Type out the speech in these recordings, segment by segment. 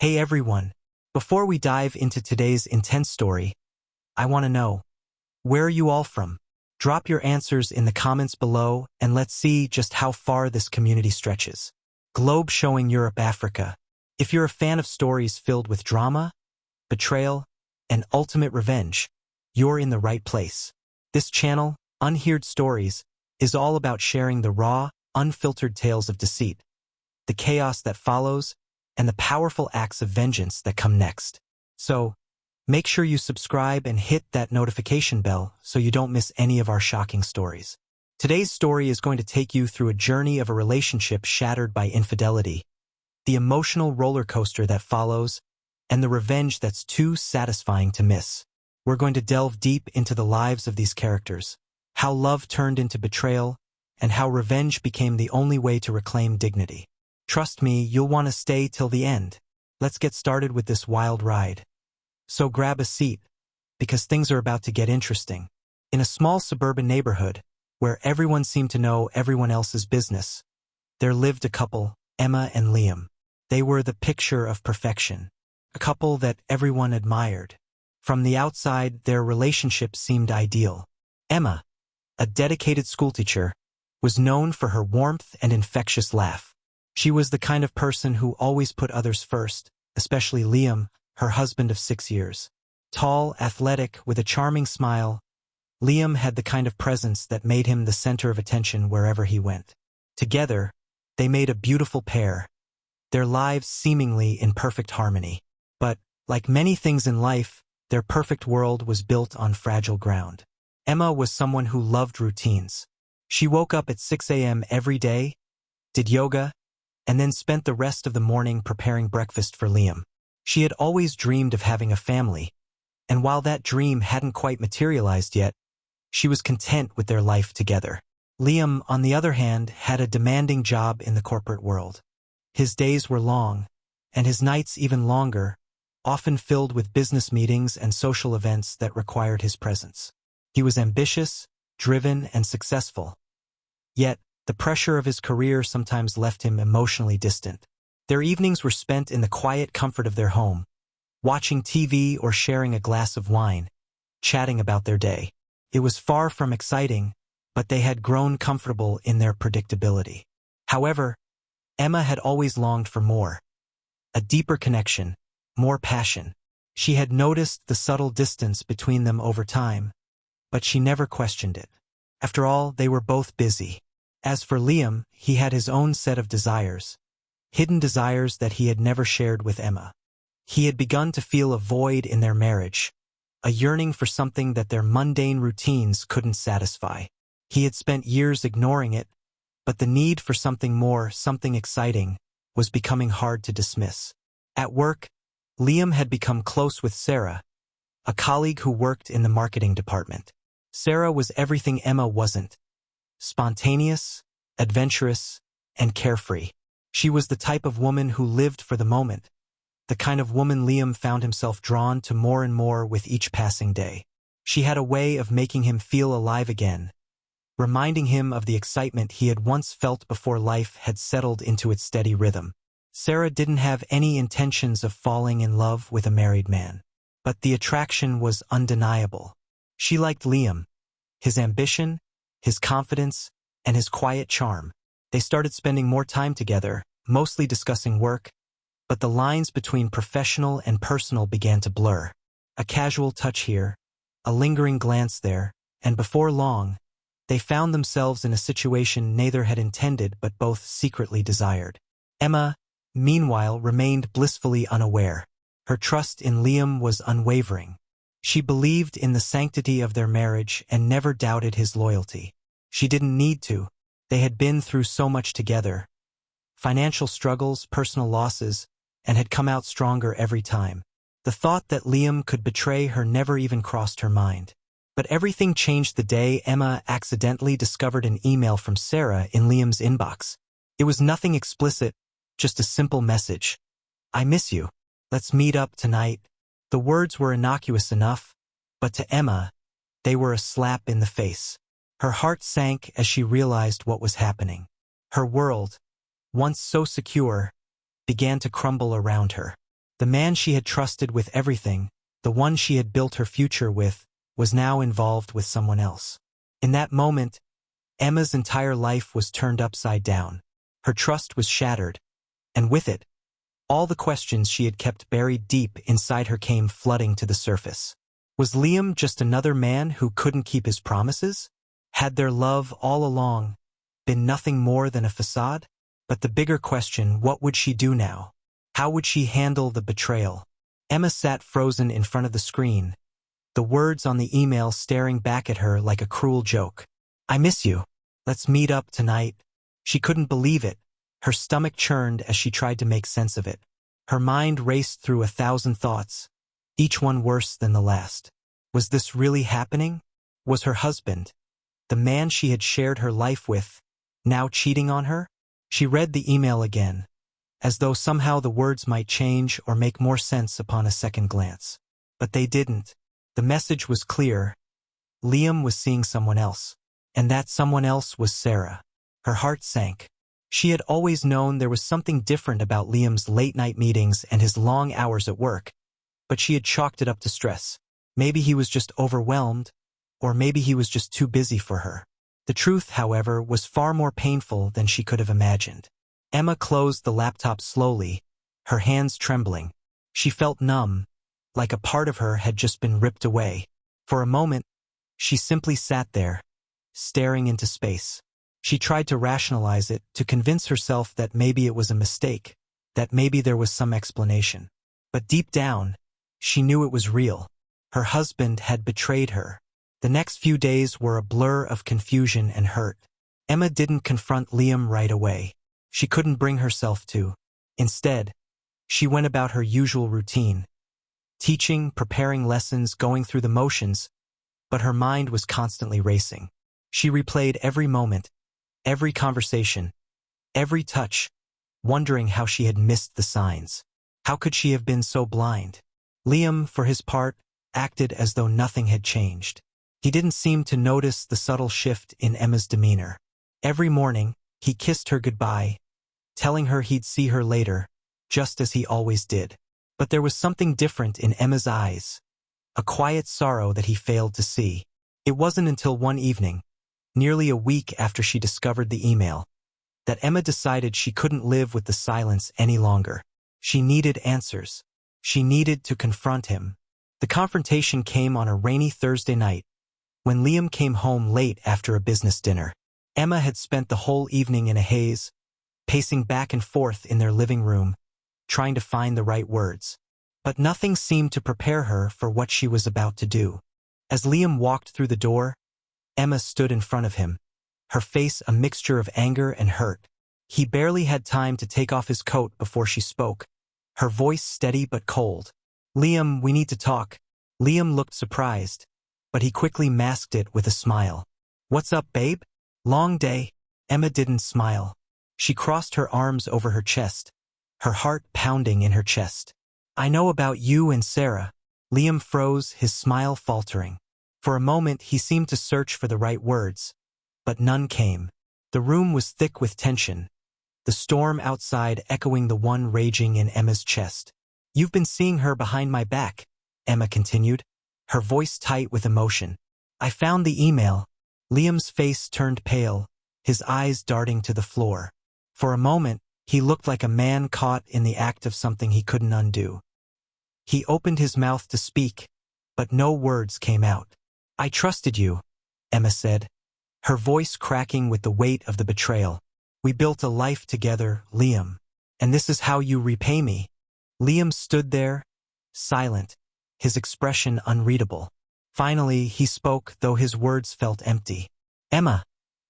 Hey everyone! Before we dive into today's intense story, I want to know, where are you all from? Drop your answers in the comments below and let's see just how far this community stretches. Globe showing Europe, Africa. If you're a fan of stories filled with drama, betrayal, and ultimate revenge, you're in the right place. This channel, Unheard Stories, is all about sharing the raw, unfiltered tales of deceit, the chaos that follows, and the powerful acts of vengeance that come next. So, make sure you subscribe and hit that notification bell so you don't miss any of our shocking stories. Today's story is going to take you through a journey of a relationship shattered by infidelity, the emotional roller coaster that follows, and the revenge that's too satisfying to miss. We're going to delve deep into the lives of these characters, how love turned into betrayal, and how revenge became the only way to reclaim dignity. Trust me, you'll want to stay till the end. Let's get started with this wild ride. So grab a seat, because things are about to get interesting. In a small suburban neighborhood, where everyone seemed to know everyone else's business, there lived a couple, Emma and Liam. They were the picture of perfection, a couple that everyone admired. From the outside, their relationship seemed ideal. Emma, a dedicated schoolteacher, was known for her warmth and infectious laugh. She was the kind of person who always put others first, especially Liam, her husband of 6 years. Tall, athletic, with a charming smile, Liam had the kind of presence that made him the center of attention wherever he went. Together, they made a beautiful pair, their lives seemingly in perfect harmony. But, like many things in life, their perfect world was built on fragile ground. Emma was someone who loved routines. She woke up at 6 a.m. every day, did yoga, and then spent the rest of the morning preparing breakfast for Liam. She had always dreamed of having a family, and while that dream hadn't quite materialized yet, she was content with their life together. Liam, on the other hand, had a demanding job in the corporate world. His days were long, and his nights even longer, often filled with business meetings and social events that required his presence. He was ambitious, driven, and successful. Yet, the pressure of his career sometimes left him emotionally distant. Their evenings were spent in the quiet comfort of their home, watching TV or sharing a glass of wine, chatting about their day. It was far from exciting, but they had grown comfortable in their predictability. However, Emma had always longed for more. A deeper connection, more passion. She had noticed the subtle distance between them over time, but she never questioned it. After all, they were both busy. As for Liam, he had his own set of desires, hidden desires that he had never shared with Emma. He had begun to feel a void in their marriage, a yearning for something that their mundane routines couldn't satisfy. He had spent years ignoring it, but the need for something more, something exciting, was becoming hard to dismiss. At work, Liam had become close with Sarah, a colleague who worked in the marketing department. Sarah was everything Emma wasn't: spontaneous, adventurous, and carefree. She was the type of woman who lived for the moment, the kind of woman Liam found himself drawn to more and more with each passing day. She had a way of making him feel alive again, reminding him of the excitement he had once felt before life had settled into its steady rhythm. Sarah didn't have any intentions of falling in love with a married man, but the attraction was undeniable. She liked Liam, his ambition, his confidence, and his quiet charm. They started spending more time together, mostly discussing work, but the lines between professional and personal began to blur. A casual touch here, a lingering glance there, and before long, they found themselves in a situation neither had intended but both secretly desired. Emma, meanwhile, remained blissfully unaware. Her trust in Liam was unwavering. She believed in the sanctity of their marriage and never doubted his loyalty. She didn't need to. They had been through so much together. Financial struggles, personal losses, and had come out stronger every time. The thought that Liam could betray her never even crossed her mind. But everything changed the day Emma accidentally discovered an email from Sarah in Liam's inbox. It was nothing explicit, just a simple message. "I miss you. Let's meet up tonight." The words were innocuous enough, but to Emma, they were a slap in the face. Her heart sank as she realized what was happening. Her world, once so secure, began to crumble around her. The man she had trusted with everything, the one she had built her future with, was now involved with someone else. In that moment, Emma's entire life was turned upside down. Her trust was shattered, and with it, all the questions she had kept buried deep inside her came flooding to the surface. Was Liam just another man who couldn't keep his promises? Had their love all along been nothing more than a facade? But the bigger question, what would she do now? How would she handle the betrayal? Emma sat frozen in front of the screen, the words on the email staring back at her like a cruel joke. I miss you. Let's meet up tonight. She couldn't believe it. Her stomach churned as she tried to make sense of it. Her mind raced through 1,000 thoughts, each one worse than the last. Was this really happening? Was her husband, the man she had shared her life with, now cheating on her? She read the email again, as though somehow the words might change or make more sense upon a second glance. But they didn't. The message was clear. Liam was seeing someone else, and that someone else was Sarah. Her heart sank. She had always known there was something different about Liam's late-night meetings and his long hours at work, but she had chalked it up to stress. Maybe he was just overwhelmed, or maybe he was just too busy for her. The truth, however, was far more painful than she could have imagined. Emma closed the laptop slowly, her hands trembling. She felt numb, like a part of her had just been ripped away. For a moment, she simply sat there, staring into space. She tried to rationalize it, to convince herself that maybe it was a mistake, that maybe there was some explanation. But deep down, she knew it was real. Her husband had betrayed her. The next few days were a blur of confusion and hurt. Emma didn't confront Liam right away. She couldn't bring herself to. Instead, she went about her usual routine, teaching, preparing lessons, going through the motions, but her mind was constantly racing. She replayed every moment, every conversation, every touch, wondering how she had missed the signs. How could she have been so blind? Liam, for his part, acted as though nothing had changed. He didn't seem to notice the subtle shift in Emma's demeanor. Every morning, he kissed her goodbye, telling her he'd see her later, just as he always did. But there was something different in Emma's eyes, a quiet sorrow that he failed to see. It wasn't until one evening, nearly a week after she discovered the email, that Emma decided she couldn't live with the silence any longer. She needed answers. She needed to confront him. The confrontation came on a rainy Thursday night, when Liam came home late after a business dinner. Emma had spent the whole evening in a haze, pacing back and forth in their living room, trying to find the right words. But nothing seemed to prepare her for what she was about to do. As Liam walked through the door, Emma stood in front of him, her face a mixture of anger and hurt. He barely had time to take off his coat before she spoke, her voice steady but cold. Liam, we need to talk. Liam looked surprised, but he quickly masked it with a smile. What's up, babe? Long day? Emma didn't smile. She crossed her arms over her chest, her heart pounding in her chest. I know about you and Sarah. Liam froze, his smile faltering. For a moment he seemed to search for the right words, but none came. The room was thick with tension, the storm outside echoing the one raging in Emma's chest. You've been seeing her behind my back, Emma continued, her voice tight with emotion. I found the email. Liam's face turned pale, his eyes darting to the floor. For a moment, he looked like a man caught in the act of something he couldn't undo. He opened his mouth to speak, but no words came out. I trusted you, Emma said, her voice cracking with the weight of the betrayal. We built a life together, Liam, and this is how you repay me. Liam stood there, silent, his expression unreadable. Finally, he spoke, though his words felt empty. Emma,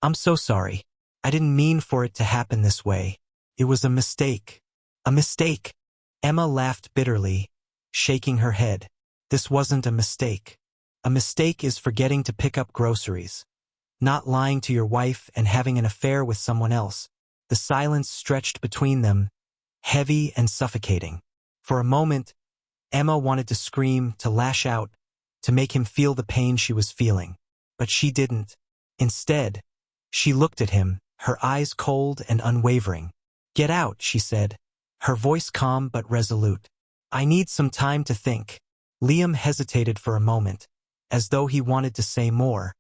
I'm so sorry. I didn't mean for it to happen this way. It was a mistake. A mistake. Emma laughed bitterly, shaking her head. This wasn't a mistake. A mistake is forgetting to pick up groceries, not lying to your wife and having an affair with someone else. The silence stretched between them, heavy and suffocating. For a moment, Emma wanted to scream, to lash out, to make him feel the pain she was feeling. But she didn't. Instead, she looked at him, her eyes cold and unwavering. Get out, she said, her voice calm but resolute. I need some time to think. Liam hesitated for a moment, as though he wanted to say more,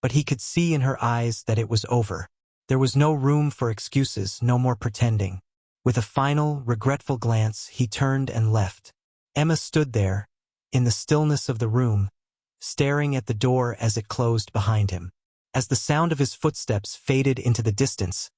but he could see in her eyes that it was over. There was no room for excuses, no more pretending. With a final, regretful glance, he turned and left. Emma stood there, in the stillness of the room, staring at the door as it closed behind him. As the sound of his footsteps faded into the distance,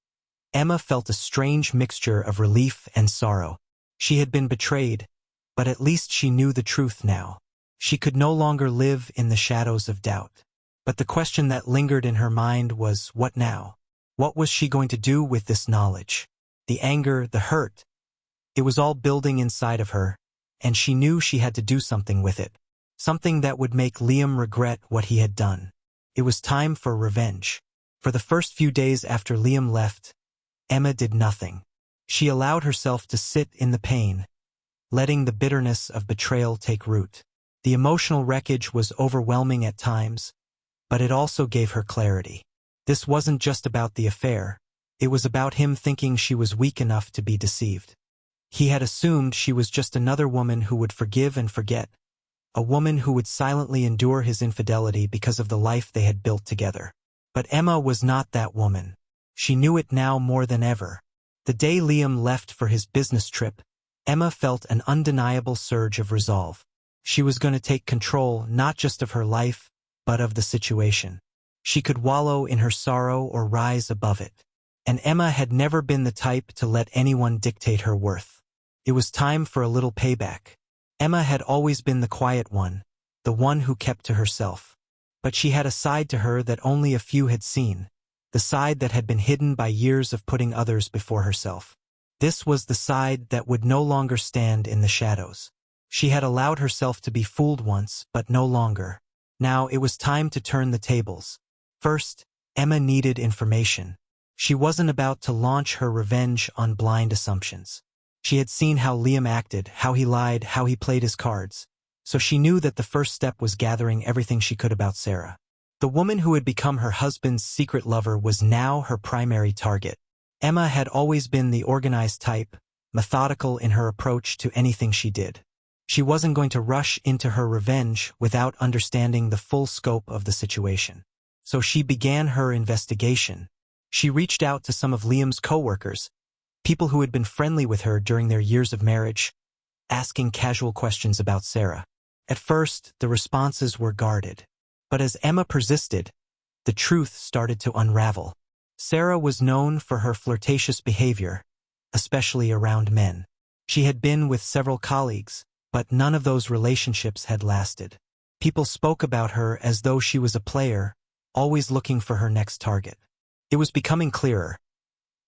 Emma felt a strange mixture of relief and sorrow. She had been betrayed, but at least she knew the truth now. She could no longer live in the shadows of doubt. But the question that lingered in her mind was, what now? What was she going to do with this knowledge? The anger, the hurt. It was all building inside of her, and she knew she had to do something with it. Something that would make Liam regret what he had done. It was time for revenge. For the first few days after Liam left, Emma did nothing. She allowed herself to sit in the pain, letting the bitterness of betrayal take root. The emotional wreckage was overwhelming at times, but it also gave her clarity. This wasn't just about the affair. It was about him thinking she was weak enough to be deceived. He had assumed she was just another woman who would forgive and forget, a woman who would silently endure his infidelity because of the life they had built together. But Emma was not that woman. She knew it now more than ever. The day Liam left for his business trip, Emma felt an undeniable surge of resolve. She was going to take control not just of her life, but of the situation. She could wallow in her sorrow or rise above it. And Emma had never been the type to let anyone dictate her worth. It was time for a little payback. Emma had always been the quiet one, the one who kept to herself. But she had a side to her that only a few had seen, the side that had been hidden by years of putting others before herself. This was the side that would no longer stand in the shadows. She had allowed herself to be fooled once, but no longer. Now it was time to turn the tables. First, Emma needed information. She wasn't about to launch her revenge on blind assumptions. She had seen how Liam acted, how he lied, how he played his cards. So she knew that the first step was gathering everything she could about Sarah. The woman who had become her husband's secret lover was now her primary target. Emma had always been the organized type, methodical in her approach to anything she did. She wasn't going to rush into her revenge without understanding the full scope of the situation. So she began her investigation. She reached out to some of Liam's co-workers, people who had been friendly with her during their years of marriage, asking casual questions about Sarah. At first, the responses were guarded. But as Emma persisted, the truth started to unravel. Sarah was known for her flirtatious behavior, especially around men. She had been with several colleagues, but none of those relationships had lasted. People spoke about her as though she was a player, always looking for her next target. It was becoming clearer.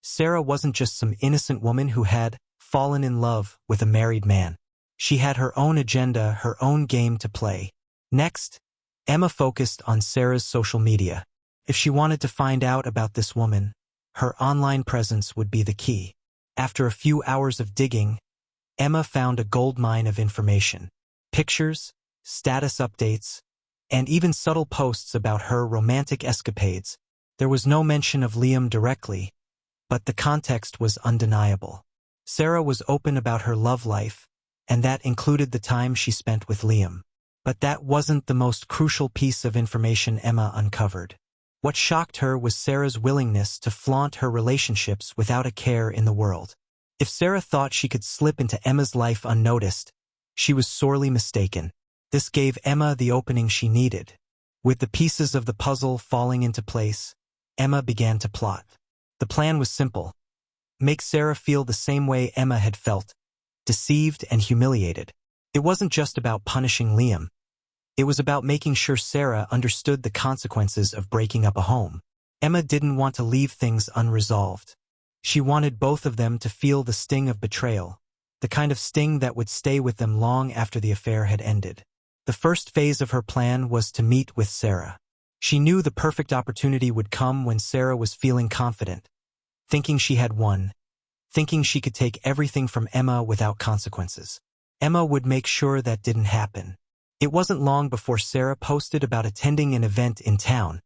Sarah wasn't just some innocent woman who had fallen in love with a married man. She had her own agenda, her own game to play. Next, Emma focused on Sarah's social media. If she wanted to find out about this woman, her online presence would be the key. After a few hours of digging, Emma found a goldmine of information. Pictures, status updates, and even subtle posts about her romantic escapades. There was no mention of Liam directly, but the context was undeniable. Sarah was open about her love life, and that included the time she spent with Liam. But that wasn't the most crucial piece of information Emma uncovered. What shocked her was Sarah's willingness to flaunt her relationships without a care in the world. If Sarah thought she could slip into Emma's life unnoticed, she was sorely mistaken. This gave Emma the opening she needed. With the pieces of the puzzle falling into place, Emma began to plot. The plan was simple. Make Sarah feel the same way Emma had felt, deceived and humiliated. It wasn't just about punishing Liam. It was about making sure Sarah understood the consequences of breaking up a home. Emma didn't want to leave things unresolved. She wanted both of them to feel the sting of betrayal, the kind of sting that would stay with them long after the affair had ended. The first phase of her plan was to meet with Sarah. She knew the perfect opportunity would come when Sarah was feeling confident, thinking she had won, thinking she could take everything from Emma without consequences. Emma would make sure that didn't happen. It wasn't long before Sarah posted about attending an event in town,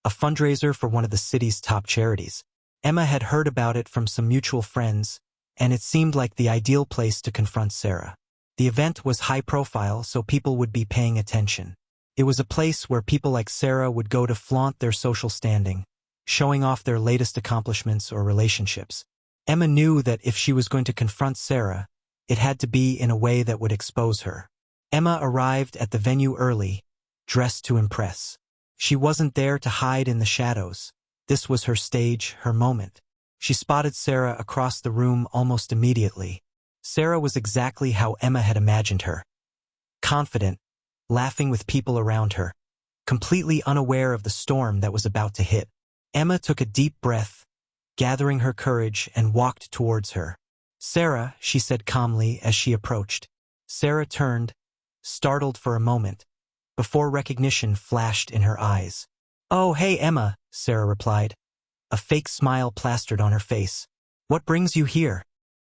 a fundraiser for one of the city's top charities. Emma had heard about it from some mutual friends, and it seemed like the ideal place to confront Sarah. The event was high profile, so people would be paying attention. It was a place where people like Sarah would go to flaunt their social standing, showing off their latest accomplishments or relationships. Emma knew that if she was going to confront Sarah, it had to be in a way that would expose her. Emma arrived at the venue early, dressed to impress. She wasn't there to hide in the shadows. This was her stage, her moment. She spotted Sarah across the room almost immediately. Sarah was exactly how Emma had imagined her. Confident, laughing with people around her, completely unaware of the storm that was about to hit. Emma took a deep breath, gathering her courage, and walked towards her. "Sarah," she said calmly as she approached. Sarah turned, startled for a moment, before recognition flashed in her eyes. "Oh, hey, Emma," Sarah replied, a fake smile plastered on her face. "What brings you here?"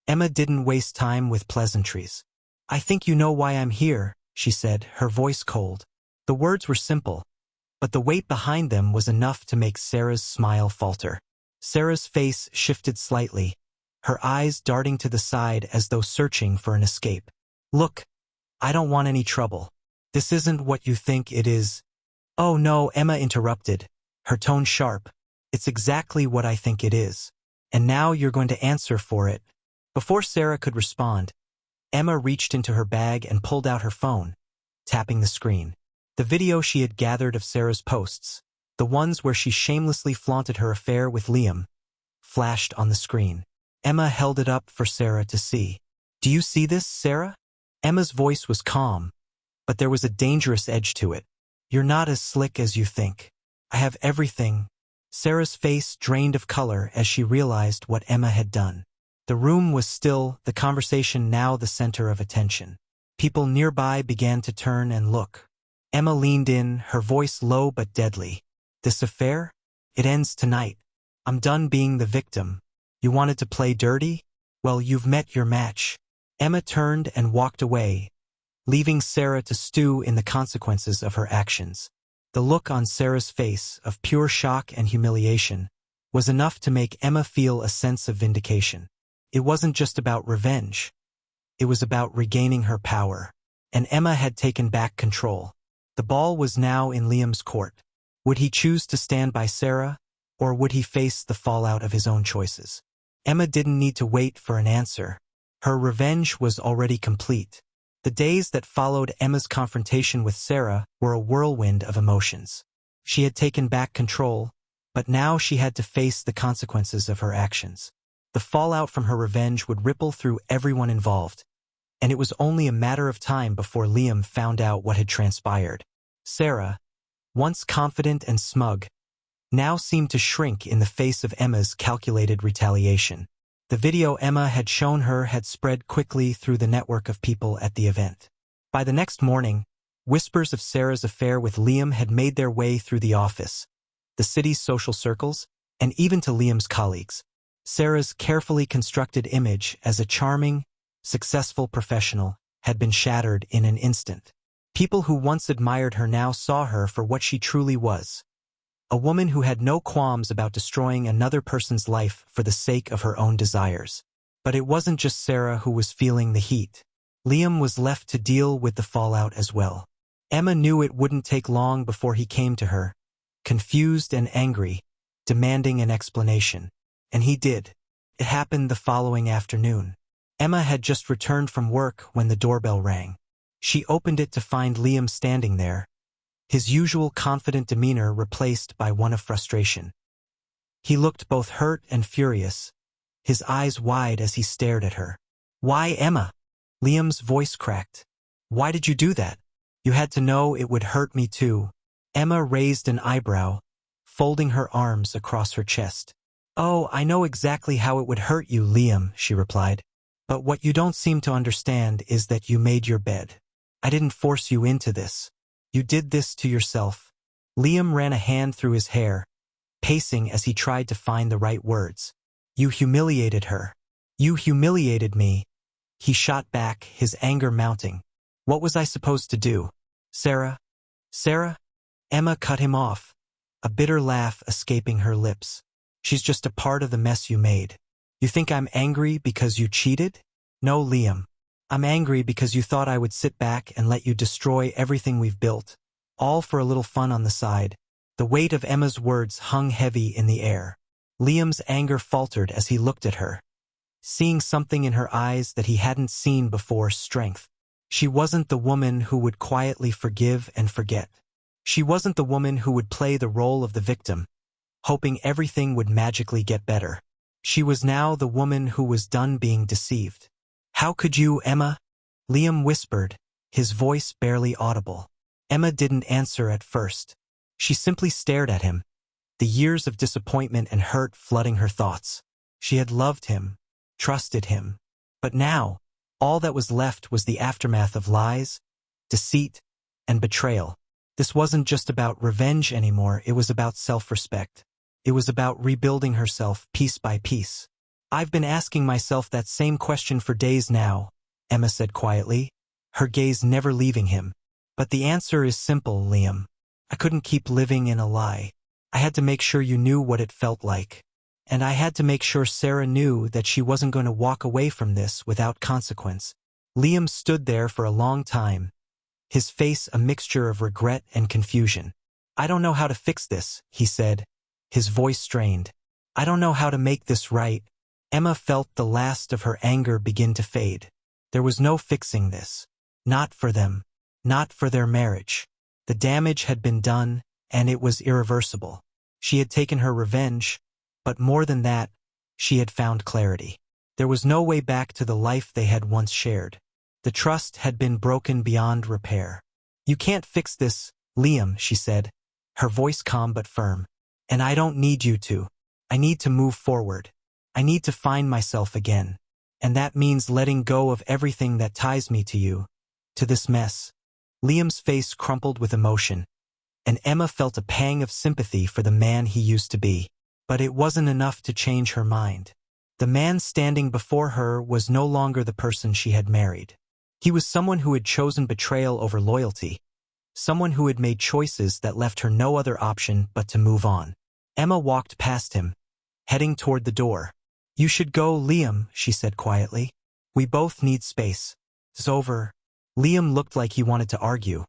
Emma didn't waste time with pleasantries. "I think you know why I'm here," she said, her voice cold. The words were simple, but the weight behind them was enough to make Sarah's smile falter. Sarah's face shifted slightly, her eyes darting to the side as though searching for an escape. "Look, I don't want any trouble. This isn't what you think it is." "Oh no," Emma interrupted, her tone sharp. "It's exactly what I think it is. And now you're going to answer for it." Before Sarah could respond, Emma reached into her bag and pulled out her phone, tapping the screen. The video she had gathered of Sarah's posts, the ones where she shamelessly flaunted her affair with Liam, flashed on the screen. Emma held it up for Sarah to see. "Do you see this, Sarah?" Emma's voice was calm, but there was a dangerous edge to it. "You're not as slick as you think. I have everything." Sarah's face drained of color as she realized what Emma had done. The room was still, the conversation now the center of attention. People nearby began to turn and look. Emma leaned in, her voice low but deadly. "This affair? It ends tonight. I'm done being the victim. You wanted to play dirty? Well, you've met your match." Emma turned and walked away, leaving Sarah to stew in the consequences of her actions. The look on Sarah's face, of pure shock and humiliation, was enough to make Emma feel a sense of vindication. It wasn't just about revenge. It was about regaining her power. And Emma had taken back control. The ball was now in Liam's court. Would he choose to stand by Sarah, or would he face the fallout of his own choices? Emma didn't need to wait for an answer. Her revenge was already complete. The days that followed Emma's confrontation with Sarah were a whirlwind of emotions. She had taken back control, but now she had to face the consequences of her actions. The fallout from her revenge would ripple through everyone involved, and it was only a matter of time before Liam found out what had transpired. Sarah, once confident and smug, now seemed to shrink in the face of Emma's calculated retaliation. The video Emma had shown her had spread quickly through the network of people at the event. By the next morning, whispers of Sarah's affair with Liam had made their way through the office, the city's social circles, and even to Liam's colleagues. Sarah's carefully constructed image as a charming, successful professional had been shattered in an instant. People who once admired her now saw her for what she truly was. A woman who had no qualms about destroying another person's life for the sake of her own desires. But it wasn't just Sarah who was feeling the heat. Liam was left to deal with the fallout as well. Emma knew it wouldn't take long before he came to her, confused and angry, demanding an explanation. And he did. It happened the following afternoon. Emma had just returned from work when the doorbell rang. She opened it to find Liam standing there, his usual confident demeanor replaced by one of frustration. He looked both hurt and furious, his eyes wide as he stared at her. "Why, Emma?" Liam's voice cracked. "Why did you do that? You had to know it would hurt me too." Emma raised an eyebrow, folding her arms across her chest. "Oh, I know exactly how it would hurt you, Liam," she replied. "But what you don't seem to understand is that you made your bed. I didn't force you into this. You did this to yourself." Liam ran a hand through his hair, pacing as he tried to find the right words. "You humiliated her. You humiliated me." He shot back, his anger mounting. "What was I supposed to do? Sarah? Sarah?" Emma cut him off, a bitter laugh escaping her lips. "She's just a part of the mess you made. You think I'm angry because you cheated? No, Liam. I'm angry because you thought I would sit back and let you destroy everything we've built, all for a little fun on the side. The weight of Emma's words hung heavy in the air. Liam's anger faltered as he looked at her, seeing something in her eyes that he hadn't seen before: strength. She wasn't the woman who would quietly forgive and forget. She wasn't the woman who would play the role of the victim, hoping everything would magically get better. She was now the woman who was done being deceived. How could you, Emma? Liam whispered, his voice barely audible. Emma didn't answer at first. She simply stared at him, the years of disappointment and hurt flooding her thoughts. She had loved him, trusted him. But now, all that was left was the aftermath of lies, deceit, and betrayal. This wasn't just about revenge anymore, it was about self-respect. It was about rebuilding herself piece by piece. I've been asking myself that same question for days now, Emma said quietly, her gaze never leaving him. But the answer is simple, Liam. I couldn't keep living in a lie. I had to make sure you knew what it felt like. And I had to make sure Sarah knew that she wasn't going to walk away from this without consequence. Liam stood there for a long time, his face a mixture of regret and confusion. I don't know how to fix this, he said, his voice strained. I don't know how to make this right. Emma felt the last of her anger begin to fade. There was no fixing this. Not for them. Not for their marriage. The damage had been done, and it was irreversible. She had taken her revenge, but more than that, she had found clarity. There was no way back to the life they had once shared. The trust had been broken beyond repair. You can't fix this, Liam, she said, her voice calm but firm. And I don't need you to. I need to move forward. I need to find myself again. And that means letting go of everything that ties me to you, to this mess. Liam's face crumpled with emotion, and Emma felt a pang of sympathy for the man he used to be. But it wasn't enough to change her mind. The man standing before her was no longer the person she had married. He was someone who had chosen betrayal over loyalty, someone who had made choices that left her no other option but to move on. Emma walked past him, heading toward the door. You should go, Liam, she said quietly. We both need space. It's over. Liam looked like he wanted to argue,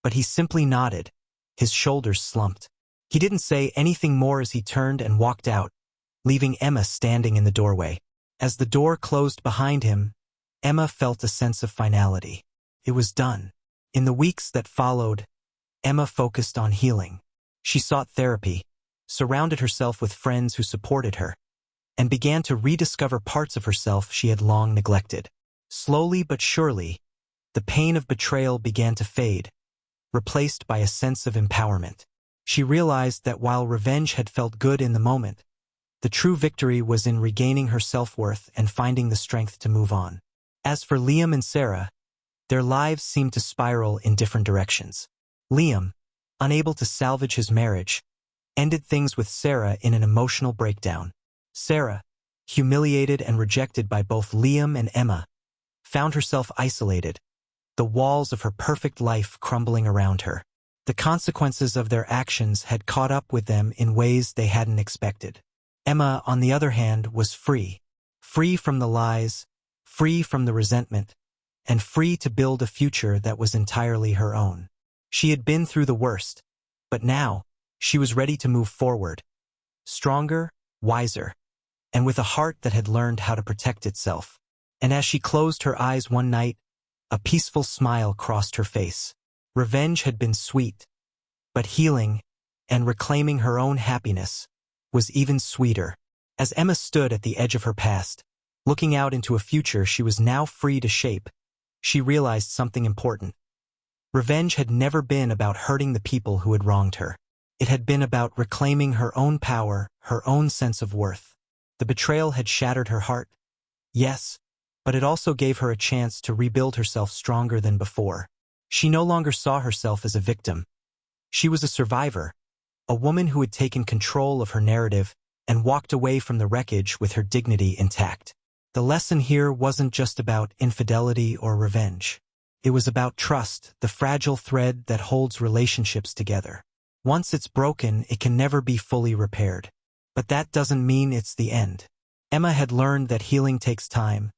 but he simply nodded, his shoulders slumped. He didn't say anything more as he turned and walked out, leaving Emma standing in the doorway. As the door closed behind him, Emma felt a sense of finality. It was done. In the weeks that followed, Emma focused on healing. She sought therapy, surrounded herself with friends who supported her, and began to rediscover parts of herself she had long neglected. Slowly but surely, the pain of betrayal began to fade, replaced by a sense of empowerment. She realized that while revenge had felt good in the moment, the true victory was in regaining her self-worth and finding the strength to move on. As for Liam and Sarah, their lives seemed to spiral in different directions. Liam, unable to salvage his marriage, ended things with Sarah in an emotional breakdown. Sarah, humiliated and rejected by both Liam and Emma, found herself isolated, the walls of her perfect life crumbling around her. The consequences of their actions had caught up with them in ways they hadn't expected. Emma, on the other hand, was free. Free from the lies, free from the resentment, and free to build a future that was entirely her own. She had been through the worst, but now, she was ready to move forward. Stronger, wiser, and with a heart that had learned how to protect itself. And as she closed her eyes one night, a peaceful smile crossed her face. Revenge had been sweet, but healing, and reclaiming her own happiness, was even sweeter. As Emma stood at the edge of her past, looking out into a future she was now free to shape, she realized something important. Revenge had never been about hurting the people who had wronged her. It had been about reclaiming her own power, her own sense of worth. The betrayal had shattered her heart, yes, but it also gave her a chance to rebuild herself stronger than before. She no longer saw herself as a victim. She was a survivor, a woman who had taken control of her narrative and walked away from the wreckage with her dignity intact. The lesson here wasn't just about infidelity or revenge. It was about trust, the fragile thread that holds relationships together. Once it's broken, it can never be fully repaired. But that doesn't mean it's the end. Emma had learned that healing takes time,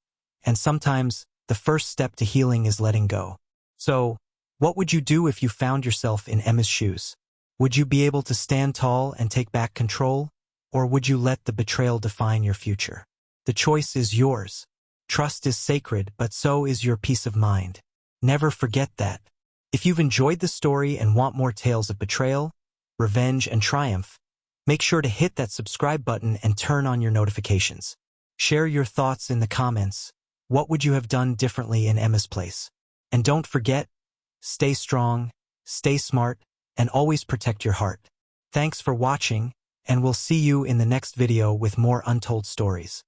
and sometimes the first step to healing is letting go. So, what would you do if you found yourself in Emma's shoes? Would you be able to stand tall and take back control? Or would you let the betrayal define your future? The choice is yours. Trust is sacred, but so is your peace of mind. Never forget that. If you've enjoyed the story and want more tales of betrayal, revenge, and triumph, make sure to hit that subscribe button and turn on your notifications. Share your thoughts in the comments. What would you have done differently in Emma's place? And don't forget, stay strong, stay smart, and always protect your heart. Thanks for watching, and we'll see you in the next video with more untold stories.